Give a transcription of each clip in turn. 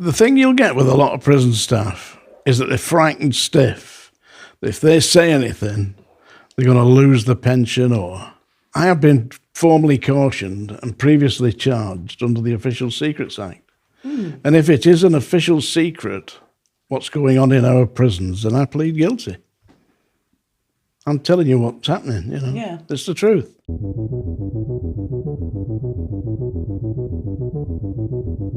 The thing you'll get with a lot of prison staff is that they're frightened stiff. If they say anything, they're going to lose the pension. Or I have been formally cautioned and previously charged under the Official Secrets Act. And if it is an official secret, what's going on in our prisons, then I plead guilty. I'm telling you what's happening, you know. Yeah. It's the truth.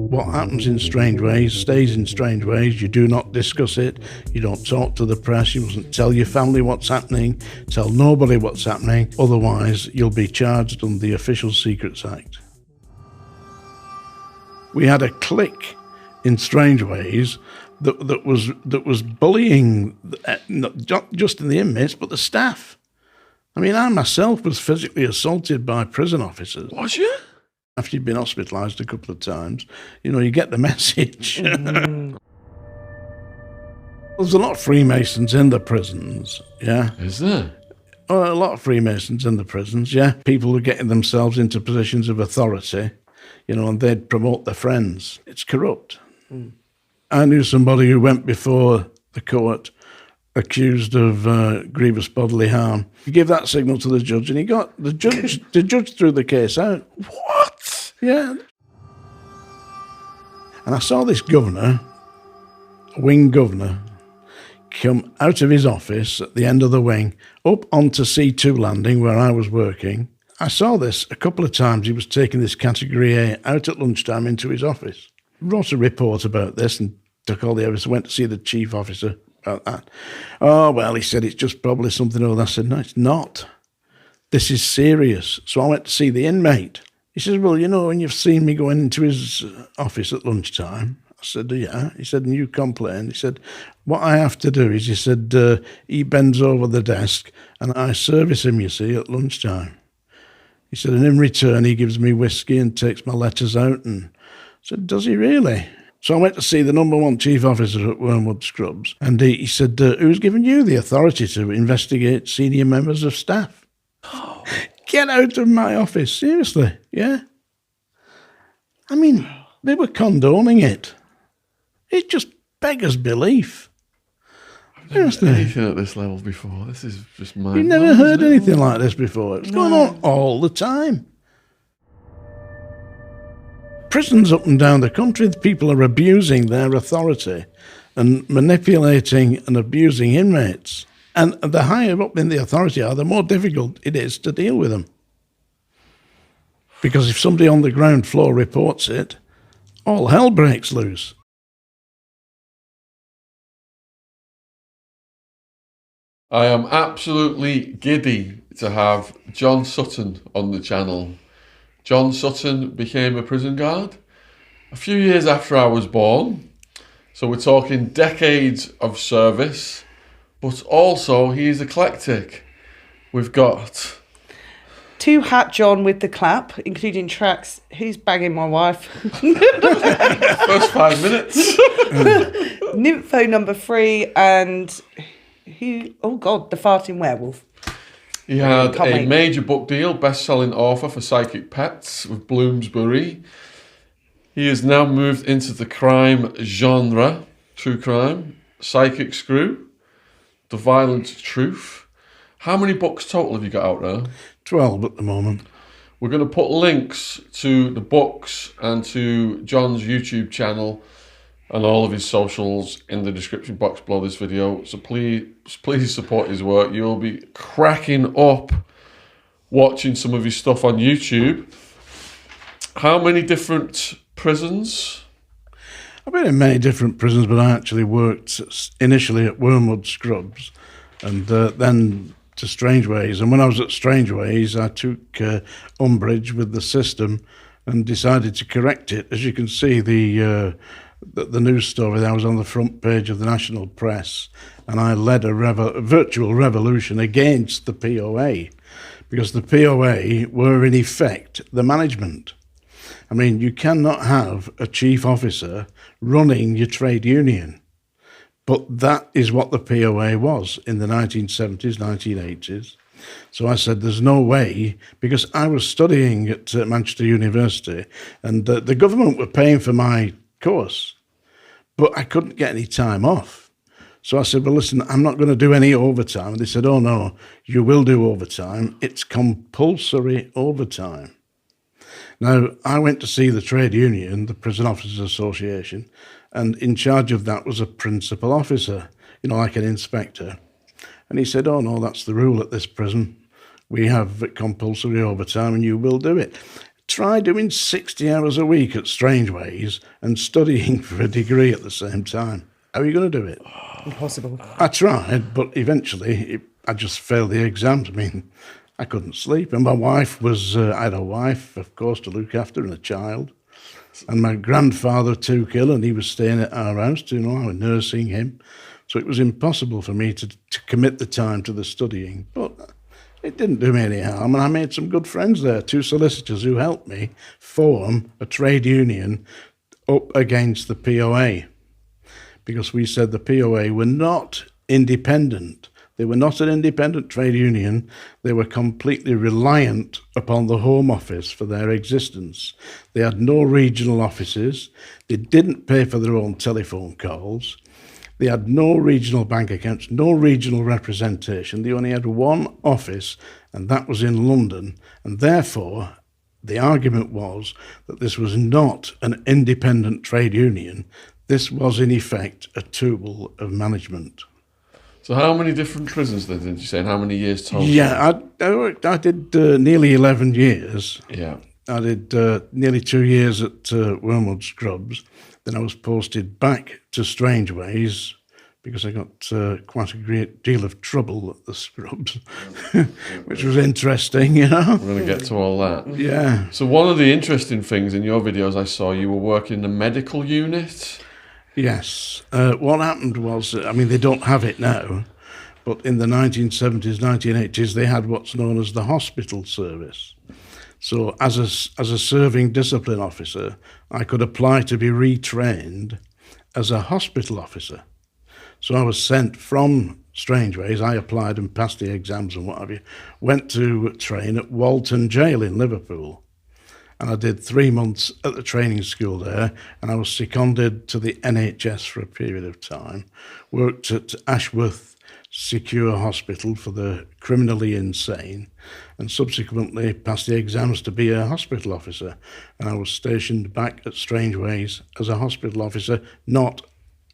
What happens in Strangeways stays in Strangeways. You do not discuss it. You don't talk to the press. You mustn't tell your family what's happening. Tell nobody what's happening. Otherwise, you'll be charged under the Official Secrets Act. We had a clique in Strangeways that was bullying not just in the inmates but the staff. I mean, I myself was physically assaulted by prison officers. Was you? After you've been hospitalised a couple of times, you know, you get the message. There's a lot of Freemasons in the prisons, yeah. Is there? Oh, a lot of Freemasons in the prisons, yeah. People who are getting themselves into positions of authority, you know, and they'd promote their friends. It's corrupt. I knew somebody who went before the court accused of grievous bodily harm. He gave that signal to the judge, and he got the judge threw the case out. What? Yeah. And I saw this governor, a wing governor, come out of his office at the end of the wing, up onto C2 landing where I was working. I saw this a couple of times. He was taking this category A out at lunchtime into his office. Wrote a report about this and took all the evidence. Went to see the chief officer about that. Oh, well, he said, it's just probably something or other. I said, no, it's not. This is serious. So I went to see the inmate. He says, well, you know, when you've seen me going into his office at lunchtime. I said, yeah. He said, and you complain. He said, what I have to do is, he said, he bends over the desk and I service him, you see, at lunchtime. He said, and in return, he gives me whiskey and takes my letters out. And I said, does he really? So I went to see the number one chief officer at Wormwood Scrubs, and he said, who's given you the authority to investigate senior members of staff? Oh. Get out of my office, seriously, yeah? I mean, they were condoning it. It just beggars belief. I've never heard anything at this level before. This is just mind. You've never heard anything like this before. It's going on all the time. Prisons up and down the country, people are abusing their authority and manipulating and abusing inmates. And the higher up in the authority are, the more difficult it is to deal with them. Because if somebody on the ground floor reports it, all hell breaks loose. I am absolutely giddy to have John Sutton on the channel. John Sutton became a prison guard a few years after I was born. So we're talking decades of service, but also he's eclectic. We've got... Two Hat John with the clap, including tracks, Who's Banging My Wife? First 5 minutes. Nympho number 3 and who? Oh God, The Farting Werewolf. He had a major book deal, best-selling author for Psychic Pets with Bloomsbury. He has now moved into the crime genre, true crime, Psychic Screw, The Violent Truth. How many books total have you got out there? 12 at the moment. We're going to put links to the books and to John's YouTube channel and all of his socials in the description box below this video. So please support his work. You'll be cracking up watching some of his stuff on YouTube. How many different prisons? I've been in many different prisons, but I actually worked initially at Wormwood Scrubs and then to Strangeways. And when I was at Strangeways, I took umbrage with the system and decided to correct it. As you can see, the news story, I was on the front page of the national press, and I led a virtual revolution against the POA, because the POA were in effect the management. I mean, you cannot have a chief officer running your trade union, but that is what the POA was in the 1970s, 1980s. So I said, there's no way, because I was studying at Manchester University, and the government were paying for my course. but I couldn't get any time off. So I said, well, listen, I'm not going to do any overtime. And they said, oh, no, you will do overtime. It's compulsory overtime. Now, I went to see the trade union, the Prison Officers Association, and in charge of that was a principal officer, like an inspector. And he said, oh, no, that's the rule at this prison. We have compulsory overtime and you will do it. Try doing 60 hours a week at Strangeways and studying for a degree at the same time. How are you going to do it? Impossible. I tried, but eventually I just failed the exams. I mean, I couldn't sleep. And my wife I had a wife, of course, to look after and a child. And my grandfather took ill and he was staying at our house, I was nursing him. So it was impossible for me to commit the time to the studying. But it didn't do me any harm, and I made some good friends there, 2 solicitors who helped me form a trade union up against the POA, because we said the POA were not independent. They were not an independent trade union. They were completely reliant upon the Home Office for their existence. They had no regional offices. They didn't pay for their own telephone calls. They had no regional bank accounts, no regional representation. They only had one office, and that was in London. And therefore, the argument was that this was not an independent trade union. This was, in effect, a tool of management. So how many different prisons then, did you say, and how many years total? Yeah, I did nearly 11 years. Yeah. I did nearly 2 years at Wormwood Scrubs. Then I was posted back to Strangeways because I got quite a great deal of trouble at the Scrubs, which was interesting, We're going to get to all that. Yeah. So one of the interesting things in your videos I saw, you were working in the medical unit. Yes. What happened was, they don't have it now, but in the 1970s, 1980s, they had what's known as the hospital service. So as a serving discipline officer, I could apply to be retrained as a hospital officer. So I was sent from Strangeways. I applied and passed the exams and what have you. Went to train at Walton Jail in Liverpool. And I did 3 months at the training school there, and I was seconded to the NHS for a period of time. Worked at Ashworth Secure Hospital for the criminally insane, and subsequently passed the exams to be a hospital officer. And I was stationed back at Strangeways as a hospital officer, not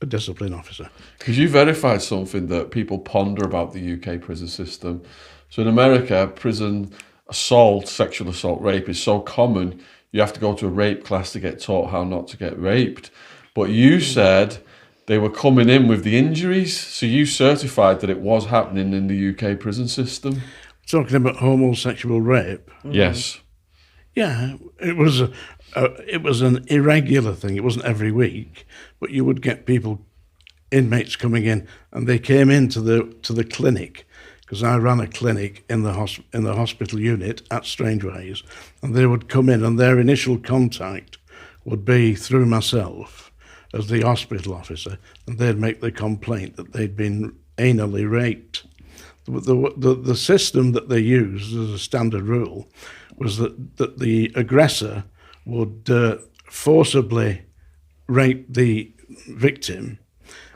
a discipline officer. Because you verified something that people ponder about the UK prison system. So in America, prison assault, sexual assault, rape is so common, you have to go to a rape class to get taught how not to get raped. But you said they were coming in with the injuries, so you certified that it was happening in the UK prison system. Talking about homosexual rape. Yes. Yeah, it was an irregular thing. It wasn't every week, but you would get inmates coming in, and they came into the clinic, because I ran a clinic in the hospital unit at Strangeways, and they would come in, and their initial contact would be through myself as the hospital officer, and they'd make the complaint that they'd been anally raped. The system that they used as a standard rule was that the aggressor would forcibly rape the victim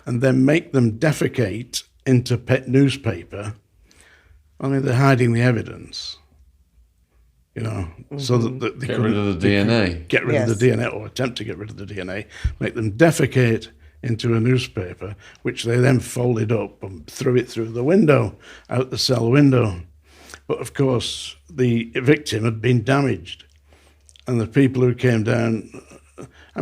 and then make them defecate into pet newspaper. They're hiding the evidence, so that they get rid of the DNA. Get rid of the DNA, or attempt to get rid of the DNA, make them defecate into a newspaper, which they then folded up and threw it through the window, out the cell window. But of course, the victim had been damaged, and the people who came down,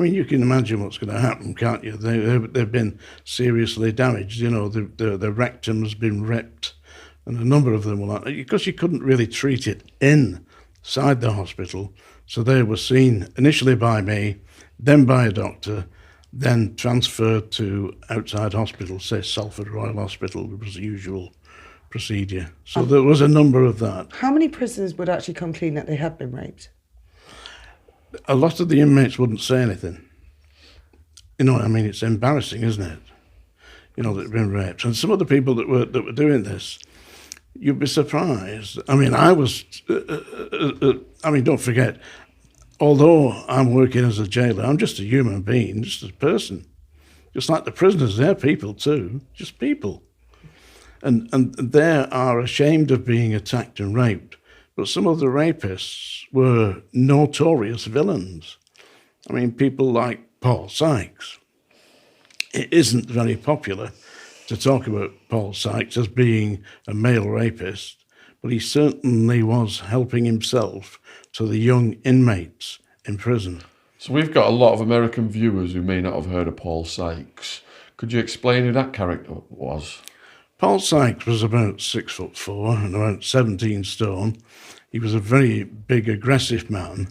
you can imagine what's going to happen, can't you? They've been seriously damaged. The rectum's been ripped, and a number of them were like, because you couldn't really treat it inside the hospital, so they were seen initially by me, then by a doctor, then transferred to outside hospitals, say Salford Royal Hospital. It was the usual procedure. So there was a number of that. How many prisoners would actually come clean that they had been raped? A lot of the inmates wouldn't say anything. It's embarrassing, isn't it? That they've been raped. And some of the people that were doing this, you'd be surprised. I was, don't forget, although I'm working as a jailer, I'm just a human being, just a person. Just like the prisoners, they're people too, just people. And they are ashamed of being attacked and raped. But some of the rapists were notorious villains. I mean, people like Paul Sykes. It isn't very popular to talk about Paul Sykes as being a male rapist, but he certainly was helping himself to the young inmates in prison. So we've got a lot of American viewers who may not have heard of Paul Sykes. Could you explain who that character was? Paul Sykes was about 6'4" and about 17 stone. He was a very big, aggressive man,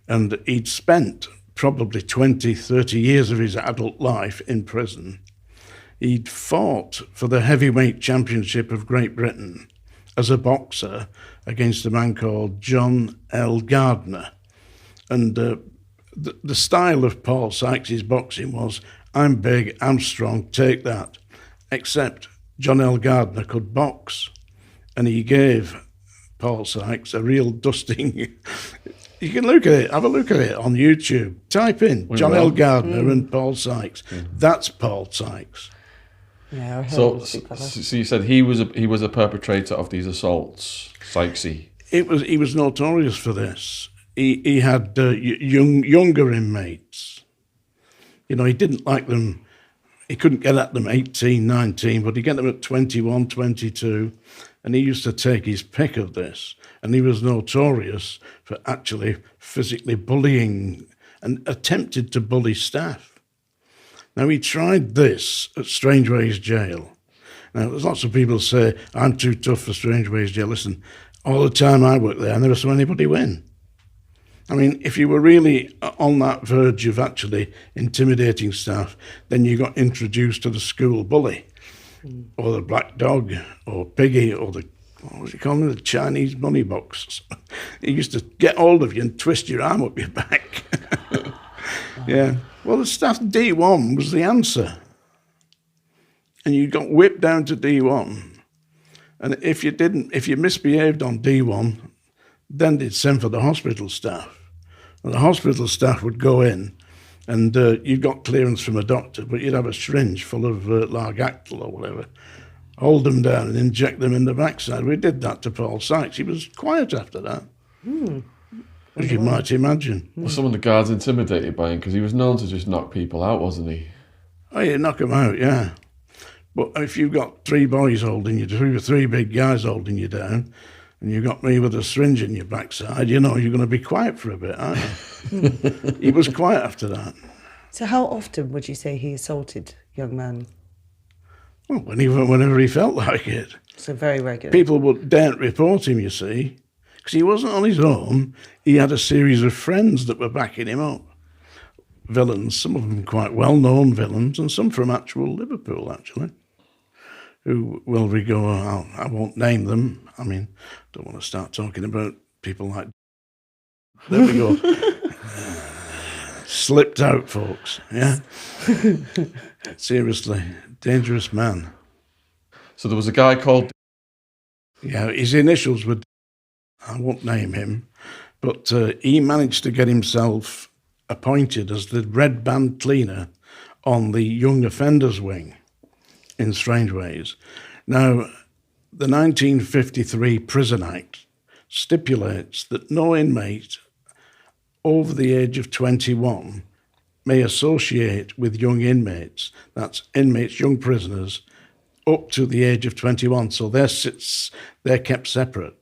and he'd spent probably 20, 30 years of his adult life in prison. He'd fought for the heavyweight championship of Great Britain as a boxer against a man called John L. Gardner. And the style of Paul Sykes' boxing was, I'm big, I'm strong, take that. Except John L. Gardner could box, and he gave Paul Sykes a real dusting. You can look at it, have a look at it on YouTube. Type in John L. Gardner and Paul Sykes. That's Paul Sykes. Yeah, I heard So, it was a big fella. so you said he was a perpetrator of these assaults, Sykesy. He was notorious for this. He had younger inmates. You know, he didn't like them. He couldn't get at them 18, 19, but he'd get them at 21, 22, and he used to take his pick of this. And he was notorious for actually physically bullying and attempted to bully staff. Now, he tried this at Strangeways jail. Now, there's lots of people say, I'm too tough for Strangeways jail. Listen, all the time I worked there, I never saw anybody win. I mean, if you were really on that verge of actually intimidating staff, then you got introduced to the school bully, or the black dog, or Piggy, or the, what was he calling it, the Chinese money box. He used to get hold of you and twist your arm up your back. Yeah. Well, the staff D1 was the answer. And you got whipped down to D1. And if you misbehaved on D1, then they'd send for the hospital staff. And the hospital staff would go in, and you'd got clearance from a doctor, but you'd have a syringe full of Largactil or whatever, hold them down and inject them in the backside. We did that to Paul Sykes. He was quiet after that, as you might imagine. Well, some of the guards intimidated by him because he was known to just knock people out, wasn't he? Oh, you knock them out, yeah. But if you've got three boys holding you, three big guys holding you down, and you got me with a syringe in your backside, you know, you're going to be quiet for a bit, aren't you? He was quiet after that. So how often would you say he assaulted young men? Well, whenever he felt like it. So very regular. People daren't report him, you see, because he wasn't on his own. He had a series of friends that were backing him up. Villains, some of them quite well-known villains, and some from actual Liverpool, actually, who, well, we go, I won't name them. I mean, don't want to start talking about people like... There we go. Slipped out, folks, yeah? Seriously, dangerous man. So there was a guy called... Yeah, his initials were... I won't name him, but he managed to get himself appointed as the red band cleaner on the young offenders wing in Strangeways. Now, the 1953 Prison Act stipulates that no inmate over the age of 21 may associate with young inmates. That's inmates, young prisoners, up to the age of 21. So they're kept separate.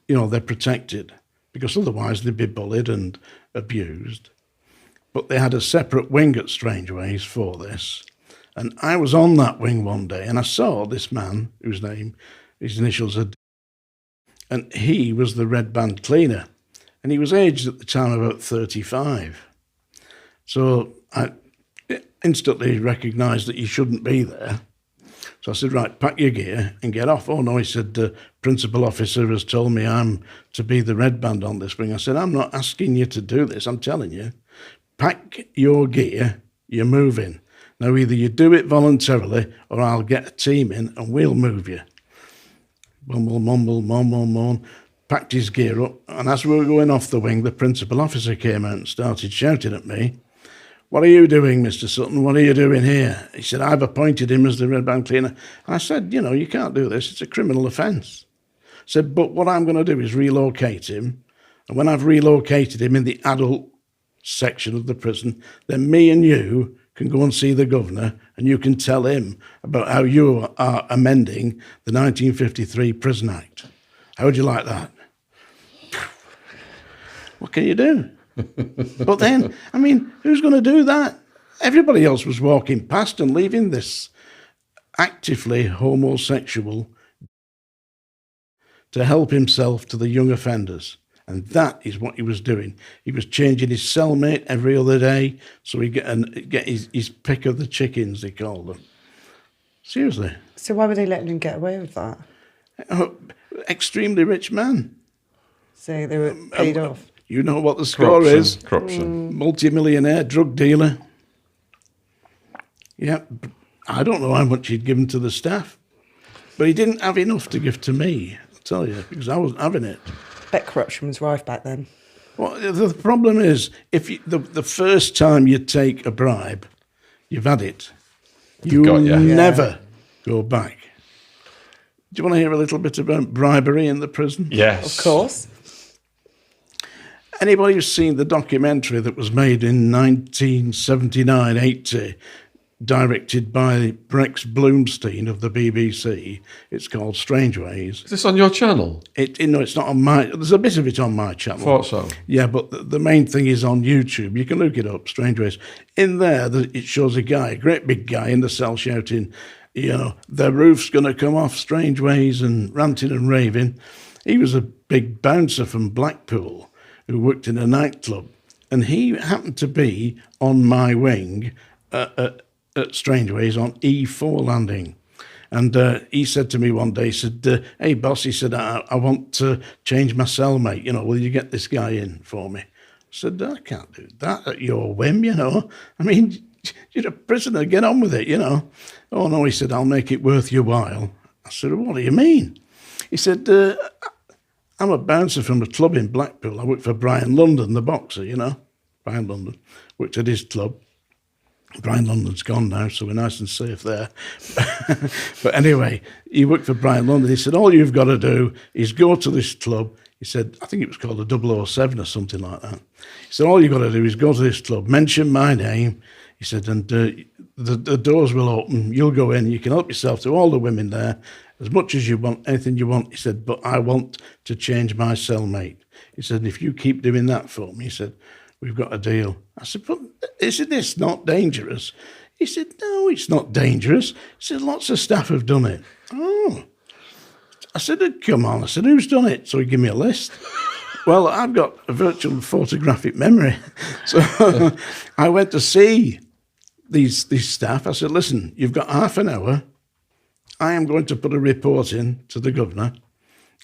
You know, they're protected, because otherwise they'd be bullied and abused. But they had a separate wing at Strangeways for this. And I was on that wing one day, and I saw this man, whose initials are... And he was the red band cleaner. And he was aged at the time about 35. So I instantly recognised that he shouldn't be there. So I said, right, pack your gear and get off. Oh, no, he said, the principal officer has told me I'm to be the red band on this wing. I said, I'm not asking you to do this, I'm telling you. Pack your gear, you're moving. Now, either you do it voluntarily or I'll get a team in and we'll move you. Mumble, mumble, mumble, packed his gear up. And as we were going off the wing, the principal officer came out and started shouting at me, "What are you doing, Mr. Sutton? What are you doing here?" He said, "I've appointed him as the Red Band cleaner." I said, "You can't do this. It's a criminal offence." I said, "But what I'm going to do is relocate him. And when I've relocated him in the adult section of the prison, then me and you can go and see the governor and you can tell him about how you are amending the 1953 Prison Act. How would you like that?" What can you do? But then, who's going to do that? Everybody else was walking past and leaving this actively homosexual to help himself to the young offenders. And that is what he was doing. He was changing his cellmate every other day so he'd get his pick of the chickens, they called them. Seriously. So why were they letting him get away with that? Extremely rich man. So they were paid off. You know what the score is. Corruption. Multi-millionaire, drug dealer. Yeah, I don't know how much he'd given to the staff. But he didn't have enough to give to me, I'll tell you, because I wasn't having it. Bet corruption was rife back then. Well, the problem is, if the first time you take a bribe, you've had it. You never go back. Do you want to hear a little bit about bribery in the prison? Yes. Of course. Anybody who's seen the documentary that was made in 1979-80, directed by Rex Bloomstein of the BBC, it's called Strangeways. Is this on your channel? It's not on my... There's a bit of it on my channel. Thought so. Yeah, but the main thing is on YouTube. You can look it up, Strangeways. In there, it shows a guy, a great big guy in the cell shouting, "The roof's going to come off, Strangeways," and ranting and raving. He was a big bouncer from Blackpool who worked in a nightclub, and he happened to be on my wing at Strangeways on E4 landing. And he said to me one day, he said, "Hey, boss," he said, I want to change my cellmate. Will you get this guy in for me?" I said, "I can't do that at your whim, You're a prisoner, get on with it, "Oh, no," he said, "I'll make it worth your while." I said, "What do you mean?" He said, "I'm a bouncer from a club in Blackpool. I work for Brian London, the boxer, Brian London. Worked at his club. Brian London's gone now, so we're nice and safe there." But anyway, he worked for Brian London. He said, "All you've got to do is go to this club." He said, I think it was called a 007 or something like that. He said, "All you've got to do is go to this club, mention my name." He said, "And the doors will open. You'll go in. You can help yourself to all the women there, as much as you want, anything you want." He said, "But I want to change my cellmate." He said, "If you keep doing that for me," he said, "we've got a deal." I said, "But isn't this not dangerous?" He said, "No, it's not dangerous." He said, "Lots of staff have done it." Oh. I said, "Come on." I said, "Who's done it?" So he gave me a list. Well, I've got a virtual photographic memory. So I went to see these staff. I said, "Listen, you've got half an hour. I am going to put a report in to the governor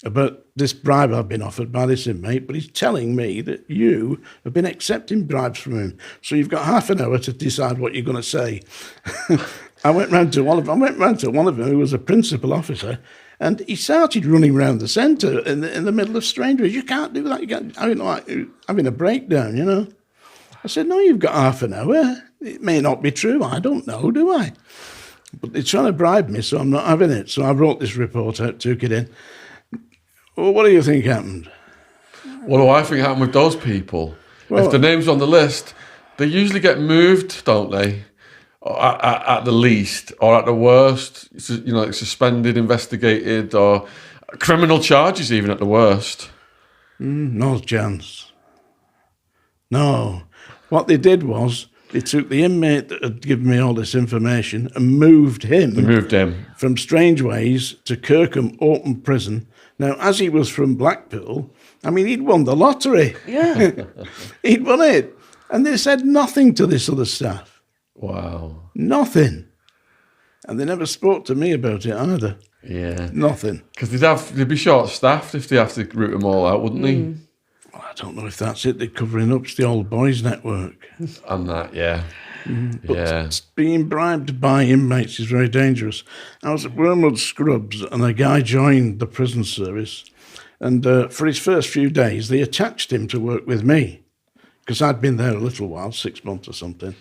about this bribe I've been offered by this inmate, but he's telling me that you have been accepting bribes from him. So you've got half an hour to decide what you're going to say." I went round to one of them who was a principal officer, and he started running around the centre in the middle of Strangeways. "You can't do that. You can't," having a breakdown, I said, "No, you've got half an hour. It may not be true. I don't know, do I? But they're trying to bribe me, so I'm not having it." So I wrote this report out, took it in. Well, what do you think happened? What do I think happened with those people? Well, if the name's on the list, they usually get moved, don't they? At the least, or at the worst, suspended, investigated, or criminal charges even at the worst. No chance. No. What they did was they took the inmate that had given me all this information and moved him. They moved him from Strangeways to Kirkham Open Prison. Now, as he was from Blackpool, he'd won the lottery. Yeah. He'd won it. And they said nothing to this other staff. Wow. Nothing. And they never spoke to me about it either. Yeah. Nothing. Because they'd be short-staffed if they have to root them all out, wouldn't they? Well, I don't know if that's it. They're covering up. It's the old boys network. And that, yeah. But being bribed by inmates is very dangerous. I was at Wormwood Scrubs, and a guy joined the prison service. And for his first few days, they attached him to work with me, because I'd been there a little while, 6 months or something.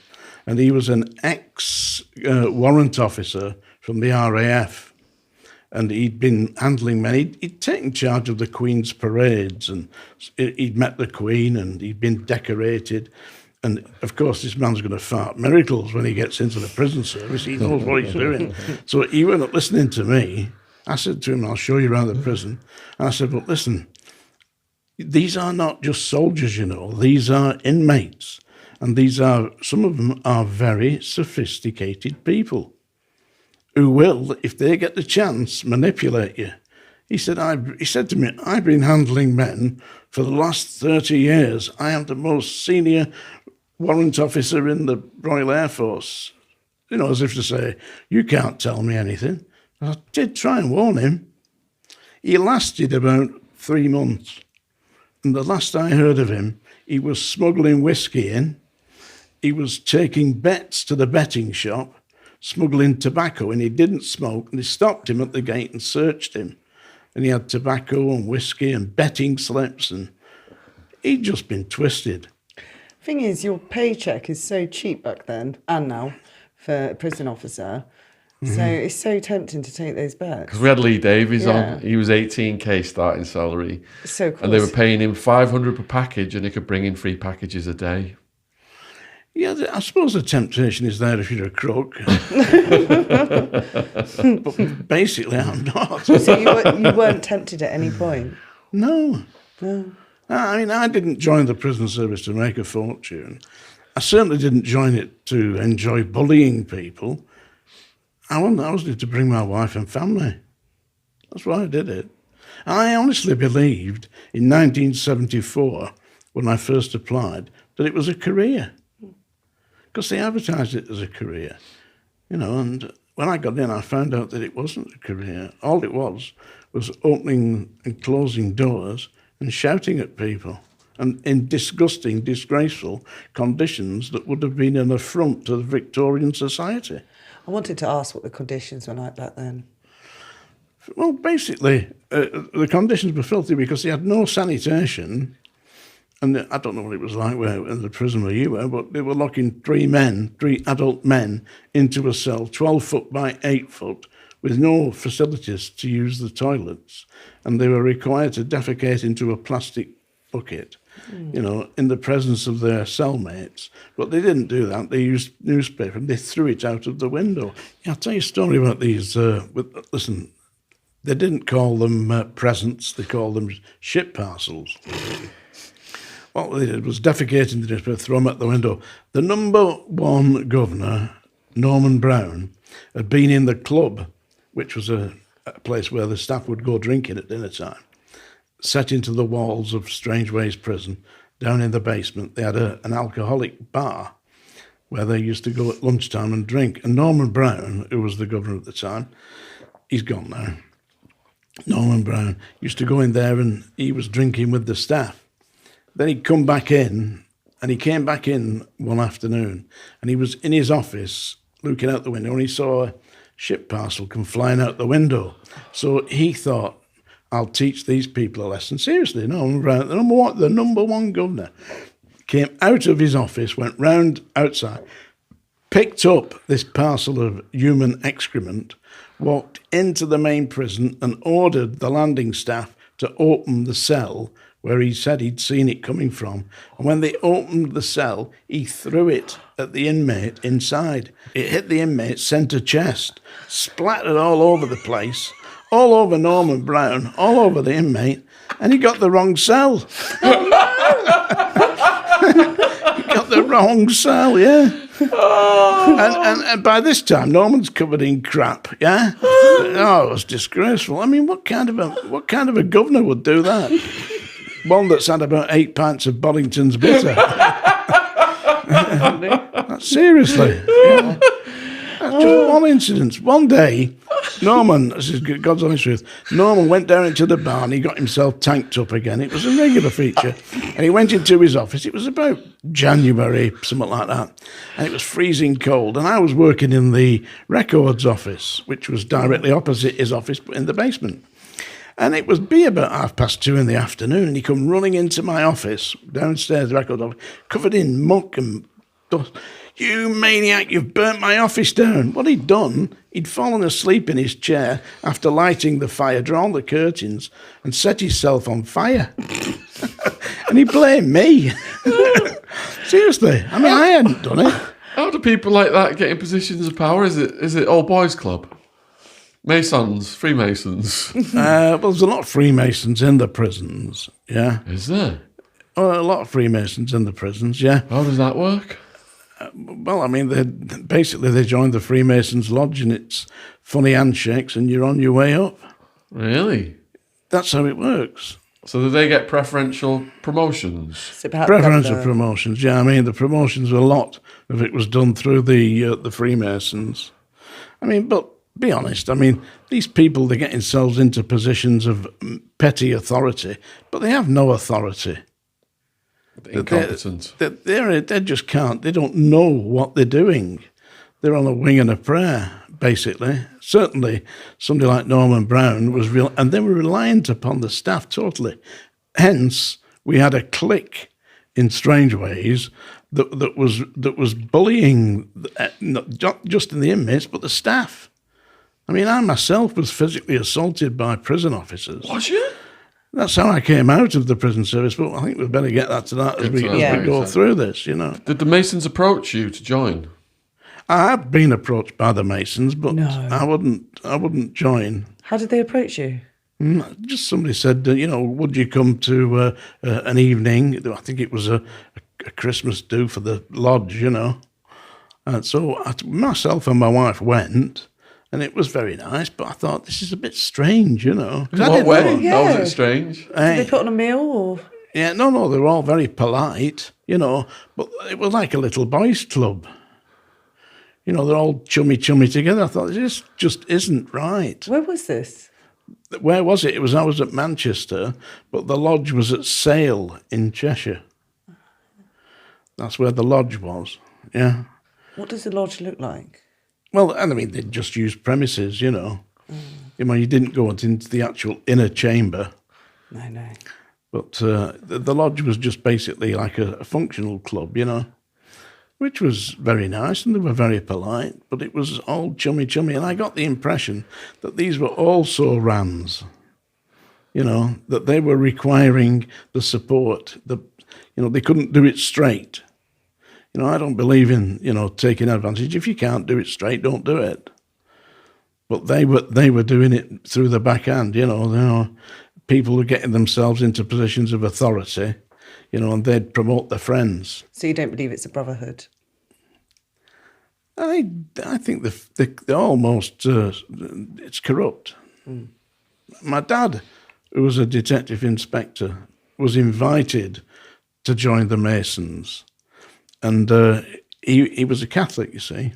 and he was an ex-warrant officer from the RAF, and he'd been handling men. He'd taken charge of the Queen's parades, and he'd met the Queen, and he'd been decorated. And, of course, this man's going to fart miracles when he gets into the prison service. He knows what he's doing. So he went up listening to me. I said to him, I'll show you around the prison. And I said, well, listen, these are not just soldiers, you know. These are inmates. And some of them are very sophisticated people who will, if they get the chance, manipulate you. He said to me, I've been handling men for the last 30 years. I am the most senior warrant officer in the Royal Air Force. You know, as if to say, you can't tell me anything. I did try and warn him. He lasted about 3 months. And the last I heard of him, he was smuggling whiskey in. He was taking bets to the betting shop, smuggling tobacco, and he didn't smoke. And they stopped him at the gate and searched him. And he had tobacco and whiskey and betting slips, and he'd just been twisted. Thing is, your paycheck is so cheap back then and now for a prison officer. So it's so tempting to take those bets. Because we had Lee Davies on. He was 18k starting salary. So cool. And they were paying him 500 per package, and he could bring in 3 packages a day. Yeah, I suppose the temptation is there if you're a crook. But basically, I'm not. So you weren't tempted at any point? No. No. I mean, I didn't join the prison service to make a fortune. I certainly didn't join it to enjoy bullying people. I was there to bring my wife and family. That's why I did it. And I honestly believed in 1974, when I first applied, that it was a career. Because they advertised it as a career. You know, and when I got in, I found out that it wasn't a career. All it was opening and closing doors and shouting at people, and in disgusting, disgraceful conditions that would have been an affront to the Victorian society. I wanted to ask what the conditions were like back then. Well, basically, the conditions were filthy because they had no sanitation. And I don't know what it was like in the prison where you were, but they were locking 3 adult men, into a cell, 12 foot by 8 foot, with no facilities to use the toilets. And they were required to defecate into a plastic bucket, you know, in the presence of their cellmates. But they didn't do that. They used newspaper and they threw it out of the window. Yeah, I'll tell you a story about these. Listen, they didn't call them presents. They called them ship parcels. What they did was defecate in the newspaper, throw them out the window. The number 1 governor, Norman Brown, had been in the club, which was a place where the staff would go drinking at dinner time, set into the walls of Strangeways prison. Down in the basement, they had an alcoholic bar where they used to go at lunchtime and drink. And Norman Brown, who was the governor at the time, he's gone now. Norman Brown used to go in there and he was drinking with the staff. Then he'd come back in, and he came back in one afternoon, and he was in his office looking out the window, and he saw a ship parcel come flying out the window. So he thought, I'll teach these people a lesson. Seriously, Norman Brown, the number 1 governor, came out of his office, went round outside, picked up this parcel of human excrement, walked into the main prison and ordered the landing staff to open the cell where he said he'd seen it coming from. And when they opened the cell, he threw it at the inmate inside. It hit the inmate's centre chest, splattered all over the place, all over Norman Brown, all over the inmate, and he got the wrong cell. He got the wrong cell, yeah. And by this time, Norman's covered in crap, yeah? Oh, it was disgraceful. I mean, what kind of a governor would do that? One that's had about 8 pints of Bollington's bitter. Seriously. Yeah. That's just one incident. One day, Norman, this is God's honest truth, Norman went down into the bar and he got himself tanked up again. It was a regular feature. And he went into his office. It was about January, something like that. And it was freezing cold. And I was working in the records office, which was directly opposite his office, but in the basement. And it would be about 2:30 in the afternoon, and he come running into my office, downstairs, the record office, covered in muck and dust. You maniac, you've burnt my office down. What he'd done, he'd fallen asleep in his chair after lighting the fire, drawn the curtains, and set himself on fire. And he blamed me. Seriously. I mean, I hadn't done it. How do people like that get in positions of power? Is it all boys club? Masons, Freemasons. Well, there's a lot of Freemasons in the prisons, yeah. Is there? Oh, a lot of Freemasons in the prisons, yeah. How does that work? Well, I mean, they joined the Freemasons Lodge, and it's funny handshakes, and you're on your way up. Really? That's how it works. So do they get preferential promotions? Preferential promotions, yeah. I mean, the promotions, a lot of it was done through the Freemasons. I mean, but be honest, I mean, these people, they get themselves into positions of petty authority, but they have no authority. Incompetent. They just can't. They don't know what they're doing. They're on a wing and a prayer, basically. Certainly, somebody like Norman Brown was real, and they were reliant upon the staff totally. Hence, we had a clique in Strangeways that was bullying not just in the inmates, but the staff. I mean, I myself was physically assaulted by prison officers. Was you? That's how I came out of the prison service, but I think we'd better get that to that as we go through this, you know. Did the Masons approach you to join? I have been approached by the Masons, but No. I wouldn't join. How did they approach you? Just somebody said, would you come to an evening? I think it was a Christmas do for the lodge, you know. And so myself and my wife went. And it was very nice, but I thought, this is a bit strange, you know. In what way? Yeah. How was it strange? Did they put on a meal or? Yeah, no, they were all very polite, you know, but it was like a little boys' club. You know, they're all chummy together. I thought, this just isn't right. Where was this? Where was it? I was at Manchester, but the lodge was at Sale in Cheshire. That's where the lodge was, yeah. What does the lodge look like? Well, I mean, they just used premises, you know. You know, you didn't go into the actual inner chamber. No. But the lodge was just basically like a functional club, you know, which was very nice, and they were very polite, but it was all chummy. And I got the impression that these were also Rans, you know, that they were requiring the support. They couldn't do it straight. You know, I don't believe in, taking advantage. If you can't do it straight, don't do it. But they were doing it through the backhand, you know. People were getting themselves into positions of authority, and they'd promote their friends. So you don't believe it's a brotherhood? I think they're almost, it's corrupt. My dad, who was a detective inspector, was invited to join the Masons. And he was a Catholic, you see,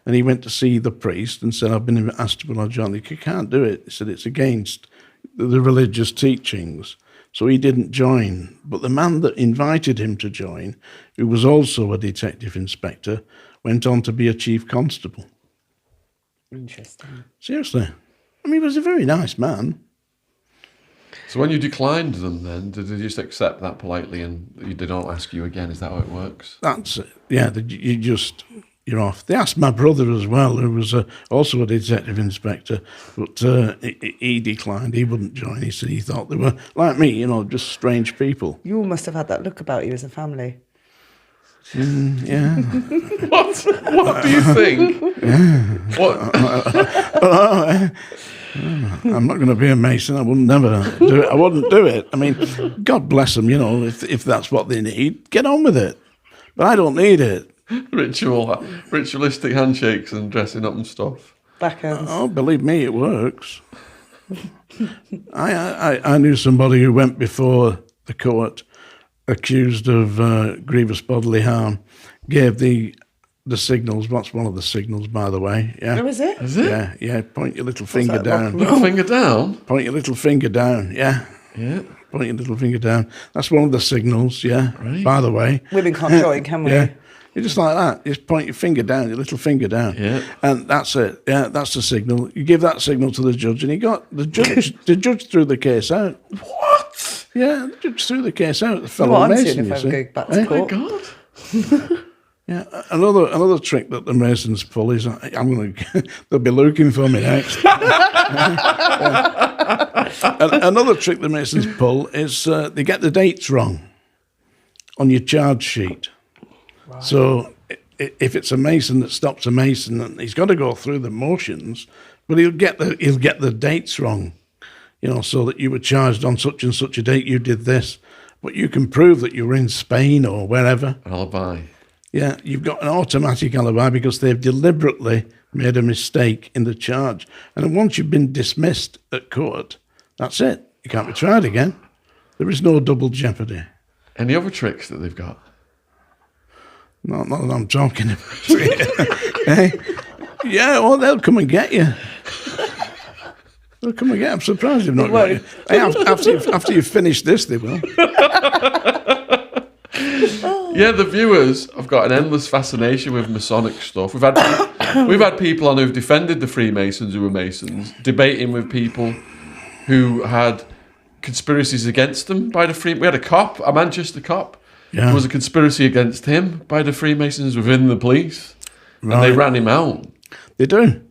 and he went to see the priest and said, I've been asked to go join. You can't do it. He said, it's against the religious teachings. So he didn't join. But the man that invited him to join, who was also a detective inspector, went on to be a chief constable. Interesting. Seriously. I mean, he was a very nice man. So when you declined them then, did they just accept that politely and they don't ask you again? Is that how it works? That's it. Yeah, you're off. They asked my brother as well, who was also a detective inspector, but he declined. He wouldn't join. He said he thought they were, like me, just strange people. You all must have had that look about you as a family. Yeah. What do you think? What? I'm not going to be a Mason. I would never do it. I wouldn't do it. I mean, God bless them, if that's what they need, get on with it. But I don't need it. Ritualistic handshakes and dressing up and stuff. Backhands. Oh, believe me, it works. I knew somebody who went before the court accused of grievous bodily harm, gave the signals. What's one of the signals, by the way? Yeah. Oh, is it? Is it? Yeah. Point your little finger down. Little finger down? Point your little finger down, yeah. Yeah. Point your little finger down. That's one of the signals, yeah. Right. By the way. Women can't join, can we? Yeah. You're just like that. You just point your finger down, your little finger down. Yeah. And that's it. Yeah, that's the signal. You give that signal to the judge, and the judge threw the case out. What? Yeah, the judge threw the case out. The That's fellow what I'm Mason, doing if I you ever see. go back to Oh my court. God. Yeah, another trick that the Masons pull is they'll be looking for me next. Another trick the Masons pull is they get the dates wrong on your charge sheet. Right. So if it's a Mason that stops a Mason, and he's got to go through the motions, but he'll get the dates wrong. So that you were charged on such and such a date, you did this, but you can prove that you were in Spain or wherever. Alibi. Yeah, you've got an automatic alibi because they've deliberately made a mistake in the charge. And once you've been dismissed at court, that's it. You can't be tried again. There is no double jeopardy. Any other tricks that they've got? Not that I'm talking about. Hey? Yeah, well, they'll come and get you. They'll come and get you. I'm surprised they've not got you. Hey, after you've finished this, they will. Yeah, the viewers have got an endless fascination with Masonic stuff. We've had people on who've defended the Freemasons who were Masons, debating with people who had conspiracies against them by the Freemasons. We had a Manchester cop. Yeah. There was a conspiracy against him by the Freemasons within the police, right. And they ran him out. They do.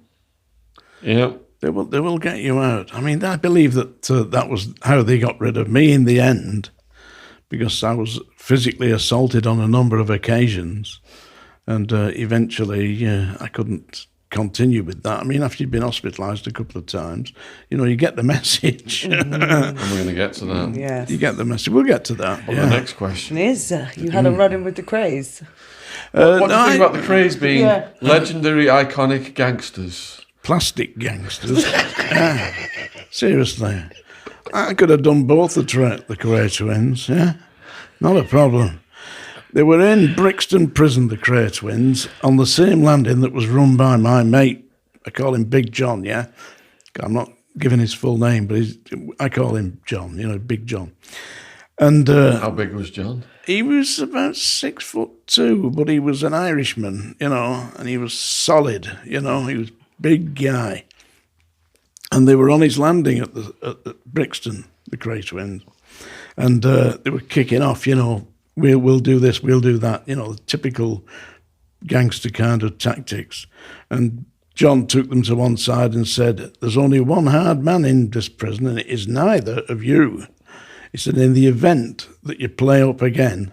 Yeah. They will get you out. I mean, I believe that that was how they got rid of me in the end, because I was physically assaulted on a number of occasions, and eventually I couldn't continue with that. I mean, after you've been hospitalised a couple of times, you get the message. And we're going to get to that. Yes. You get the message. We'll get to that. The next question is, you had a run-in with the Krays. What do you think about the Krays being legendary, iconic gangsters? Plastic gangsters. Seriously. I could have done both the Kray twins, yeah? Not a problem. They were in Brixton Prison, the Kray twins, on the same landing that was run by my mate. I call him Big John, yeah? I'm not giving his full name, but I call him John, Big John. And how big was John? He was about 6'2", but he was an Irishman, and he was solid, he was a big guy. And they were on his landing at Brixton, the Kray twins, and they were kicking off, we'll do this, we'll do that, the typical gangster kind of tactics. And John took them to one side and said, "There's only one hard man in this prison, and it is neither of you." He said, "In the event that you play up again,"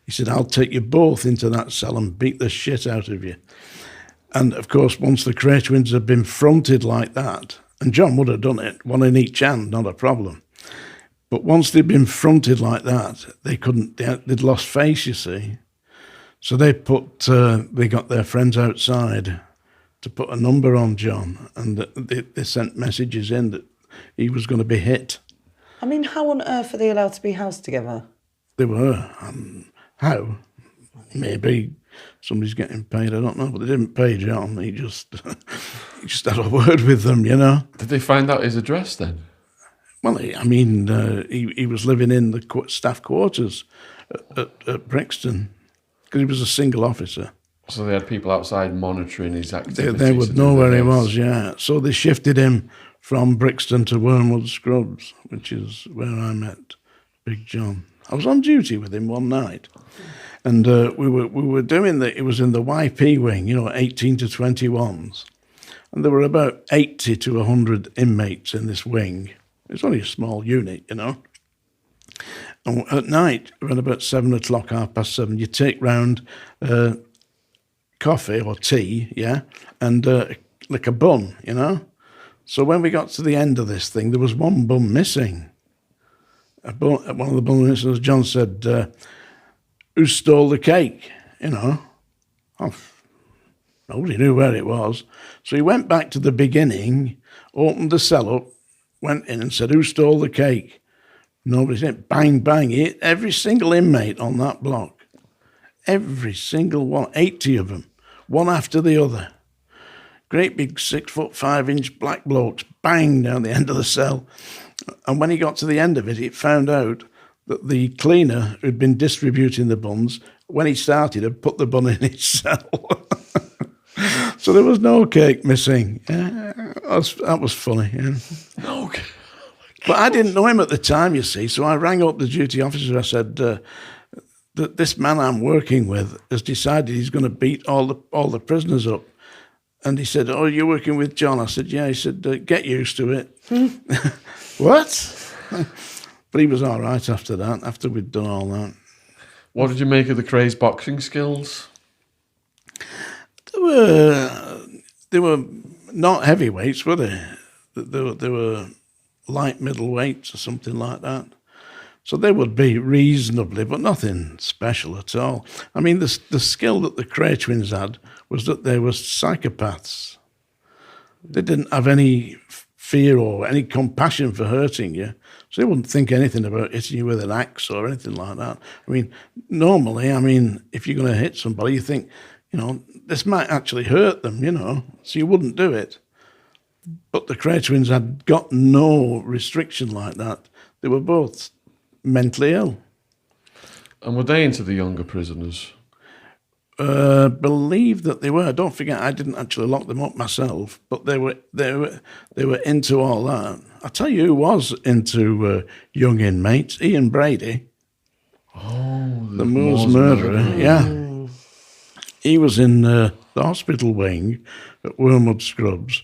he said, "I'll take you both into that cell and beat the shit out of you." And of course, once the Kray twins had been fronted like that, and John would have done it, one in each hand, not a problem. But once they'd been fronted like that, they'd lost face, you see. So they got their friends outside to put a number on John, and they sent messages in that he was going to be hit. I mean, how on earth are they allowed to be housed together? They were. How? Maybe somebody's getting paid, I don't know, but they didn't pay John. He just had a word with them, Did they find out his address then? Well, he was living in the staff quarters at Brixton, because he was a single officer. So they had people outside monitoring his activities. They would know where he was, yeah. So they shifted him from Brixton to Wormwood Scrubs, which is where I met Big John. I was on duty with him one night, and we were doing it was in the YP wing, 18 to 21s, and there were about 80 to 100 inmates in this wing. It's only a small unit, And at night, around about 7 o'clock, 7:30, you take round coffee or tea, yeah, and like a bun, So when we got to the end of this thing, there was one bun missing. One of the bun missing, as John said, "Who stole the cake?" Nobody knew where it was. So he went back to the beginning, opened the cell up, went in and said, "Who stole the cake?" Nobody said. Bang, bang. He hit every single inmate on that block. Every single one, 80 of them, one after the other. Great big 6'5" black blokes, bang, down the end of the cell. And when he got to the end of it, he found out that the cleaner who'd been distributing the buns, when he started, had put the bun in his cell. So there was no cake missing. Yeah, that was funny. Yeah. No cake. But I didn't know him at the time, you see, so I rang up the duty officer. I said, that this man I'm working with has decided he's going to beat all the prisoners up. And he said, "Oh, you're working with John?" I said, "Yeah." He said, "Get used to it." What? But he was all right after that, after we'd done all that. What did you make of the Craig's boxing skills? They were not heavyweights, were they? They were light middleweights or something like that. So they would be reasonably, but nothing special at all. I mean, the skill that the Cray twins had was that they were psychopaths. They didn't have any fear or any compassion for hurting you. So they wouldn't think anything about hitting you with an axe or anything like that. I mean, normally, if you're going to hit somebody, you think, this might actually hurt them, so you wouldn't do it. But the Cray twins had got no restriction like that. They were both mentally ill. And were they into the younger prisoners? Believe that they were. Don't forget, I didn't actually lock them up myself, but they were into all that. I tell you who was into young inmates: Ian Brady. Oh, the Moors murderer. Yeah, he was in the hospital wing at Wormwood Scrubs,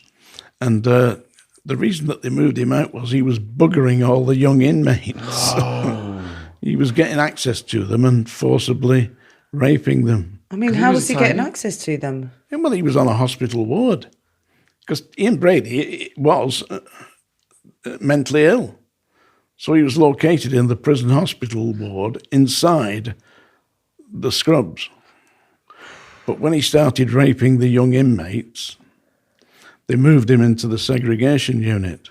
and the reason that they moved him out was he was buggering all the young inmates. Oh. He was getting access to them and forcibly raping them. I mean, how was he getting access to them? Well, he was on a hospital ward because Ian Brady was mentally ill. So he was located in the prison hospital ward inside the Scrubs. But when he started raping the young inmates, they moved him into the segregation unit,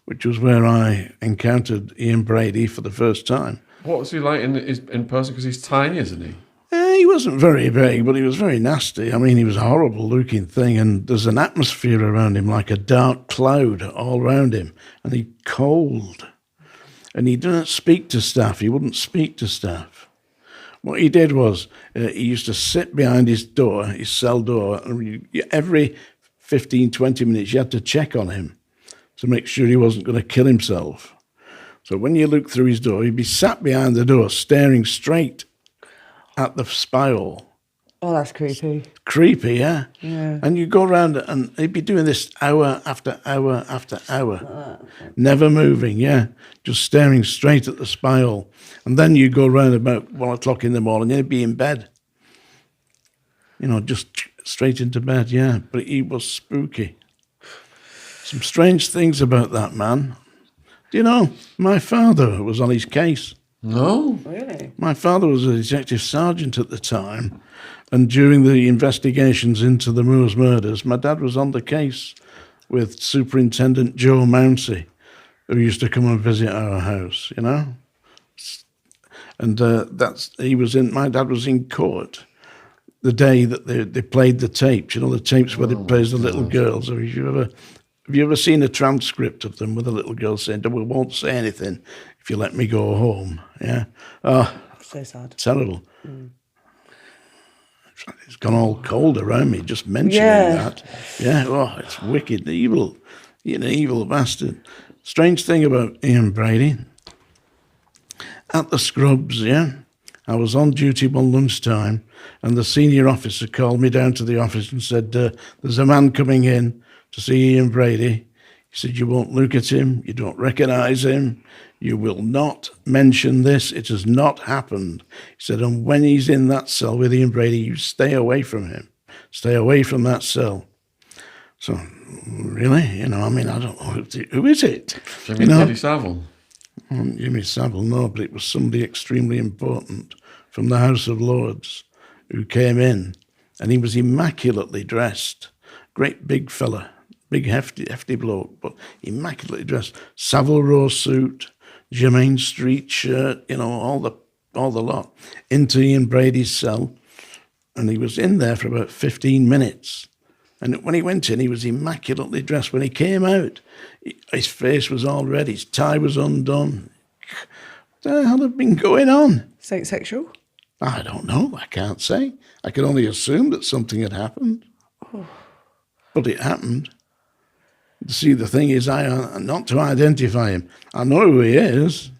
which was where I encountered Ian Brady for the first time. What was he like in person? Because he's tiny, isn't he? He wasn't very big, but he was very nasty. I mean, he was a horrible-looking thing, and there's an atmosphere around him like a dark cloud all around him, and he's cold. And he didn't speak to staff. He wouldn't speak to staff. What he did was he used to sit behind his door, his cell door, and every 15, 20 minutes you had to check on him to make sure he wasn't going to kill himself. So when you looked through his door, he'd be sat behind the door staring straight at the spy-hole. Oh, that's creepy. Creepy, yeah? Yeah. And you go around and he'd be doing this hour after hour after hour. Never moving, yeah? Just staring straight at the spy-hole. And then you go around about 1 o'clock in the morning and he'd be in bed. Just straight into bed, yeah. But he was spooky. Some strange things about that man. Do you know, my father was on his case. No. Really? My father was a detective sergeant at the time, and during the investigations into the Moors murders, my dad was on the case with Superintendent Joe Mounsey, who used to come and visit our house, And my dad was in court the day that they played the tapes, the tapes where they plays the little girls. Have you ever seen a transcript of them with a little girl saying, "We won't say anything if you let me go home"? Yeah. Oh, so sad. Terrible. It's gone all cold around me just mentioning that. Yeah. Oh, it's wicked, evil. You're an evil bastard. Strange thing about Ian Brady. At the Scrubs, I was on duty one lunchtime, and the senior officer called me down to the office and said, "There's a man coming in to see Ian Brady." He said, "You won't look at him, you don't recognise him, you will not mention this, it has not happened." He said, "And when he's in that cell with Ian Brady, you stay away from him, stay away from that cell." So, really, I don't know, who is it? Jimmy Savile. Jimmy Savile, no, but it was somebody extremely important from the House of Lords who came in, and he was immaculately dressed. Great big fella, big hefty bloke, but immaculately dressed. Savile Row suit, Jermaine Street shirt, all the lot. Into Ian Brady's cell, and he was in there for about 15 minutes. And when he went in, he was immaculately dressed. When he came out, his face was all red, his tie was undone. What the hell had been going on? Something sexual? I don't know. I can't say. I can only assume that something had happened. Oh. But it happened. See, the thing is, not to identify him. I know who he is,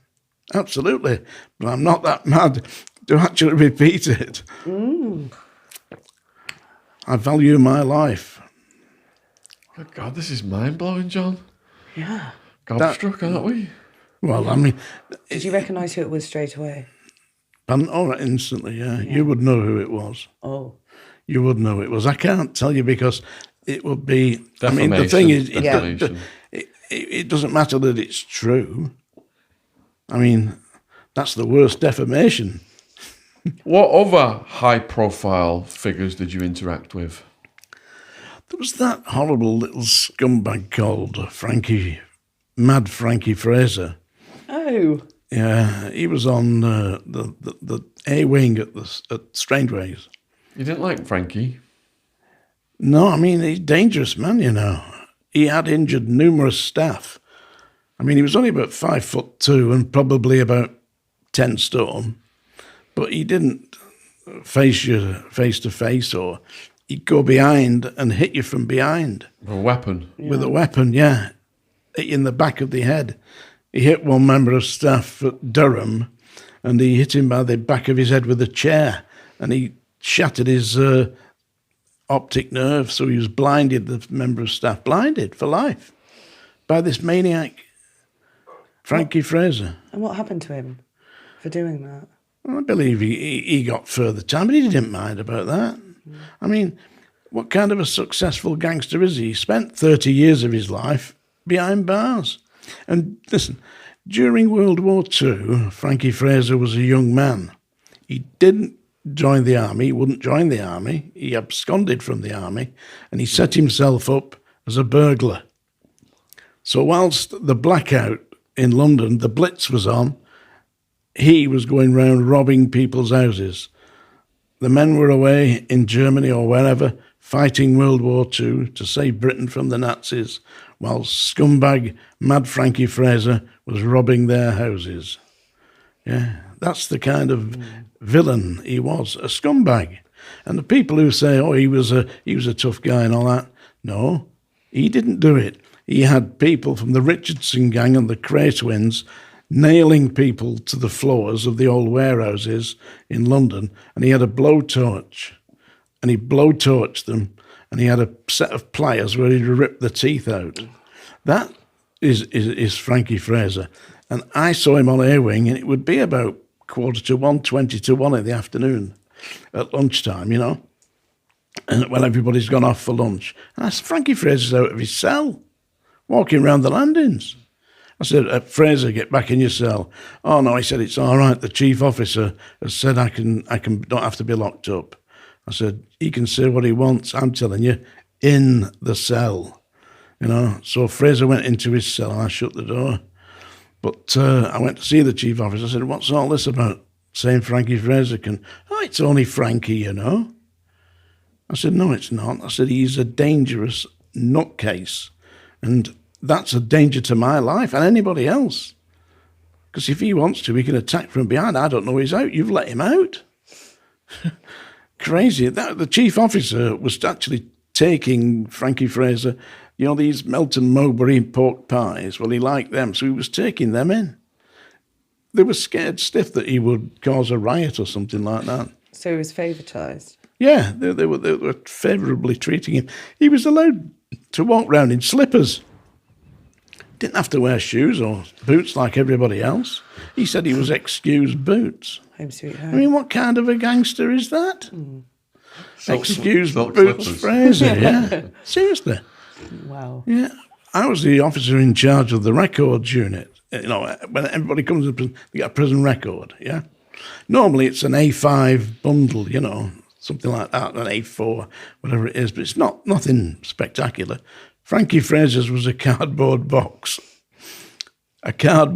absolutely, but I'm not that mad to actually repeat it. I value my life. Good God, this is mind-blowing, John. Yeah. Gobstruck, aren't we? Well, I mean, Did you recognise who it was straight away? instantly, yeah. You would know who it was. Oh. You would know it was. I can't tell you because it would be. I mean, the thing is, Defamation. it doesn't matter that it's true. I mean, that's the worst defamation. What other high-profile figures did you interact with? There was that horrible little scumbag called Mad Frankie Fraser. Oh. Yeah, he was on the A wing at Strangeways. You didn't like Frankie? No, I mean, he's a dangerous man, you know. He had injured numerous staff. I mean, he was only about 5'2" and probably about 10 stone, but he didn't face you face to face, or he'd go behind and hit you from behind. With a weapon? With a weapon, yeah. Hit you in the back of the head. He hit one member of staff at Durham, and he hit him by the back of his head with a chair, and he shattered his optic nerve, so he was blinded, the member of staff, blinded for life by this maniac, Frankie Fraser. And what happened to him for doing that? Well, I believe he got further time, but he didn't mind about that. I mean, what kind of a successful gangster is he? He spent 30 years of his life behind bars. And listen, during World War II, Frankie Fraser was a young man. He didn't join the army. He wouldn't join the army. He absconded from the army, and he set himself up as a burglar. So whilst the blackout in London, the Blitz was on, he was going round robbing people's houses. The men were away in Germany or wherever, fighting World War II to save Britain from the Nazis, while scumbag Mad Frankie Fraser was robbing their houses. Yeah, that's the kind of villain he was, a scumbag. And the people who say, oh, he was a tough guy and all that, no, he didn't do it. He had people from the Richardson gang and the Cray twins nailing people to the floors of the old warehouses in London, and he had a blowtorch, and he blowtorched them, and he had a set of pliers where he'd rip the teeth out. That is Frankie Fraser. And I saw him on A-Wing, and it would be about 1:45, 20 to 1 in the afternoon at lunchtime, you know, and when everybody's gone off for lunch. And I said, Frankie Fraser's out of his cell, walking around the landings. I said, Fraser, get back in your cell. Oh, no, he said, it's all right. The chief officer has said I don't have to be locked up. I said, he can say what he wants, I'm telling you, in the cell. You know, so Fraser went into his cell and I shut the door. But I went to see the chief officer. I said, what's all this about? Saying Frankie Fraser can... Oh, it's only Frankie, you know. I said, no, it's not. I said, he's a dangerous nutcase. And that's a danger to my life and anybody else. Because if he wants to, he can attack from behind. I don't know he's out. You've let him out. Crazy. The chief officer was actually taking Frankie Fraser, you know, these Melton Mowbray pork pies. Well, he liked them, so he was taking them in. They were scared stiff that he would cause a riot or something like that. So he was favoritised? Yeah, they were favourably treating him. He was allowed to walk round in slippers. Didn't have to wear shoes or boots like everybody else. He said he was excused boots. Home sweet home. I mean, what kind of a gangster is that? Excuse Silk boots slippers. Fraser, yeah. Seriously. Wow. Yeah. I was the officer in charge of the records unit. You know, when everybody comes to prison, they get a prison record, yeah? Normally it's an A5 bundle, you know, something like that, an A4, whatever it is, but it's nothing spectacular. Frankie Fraser's was a cardboard box. A cardboard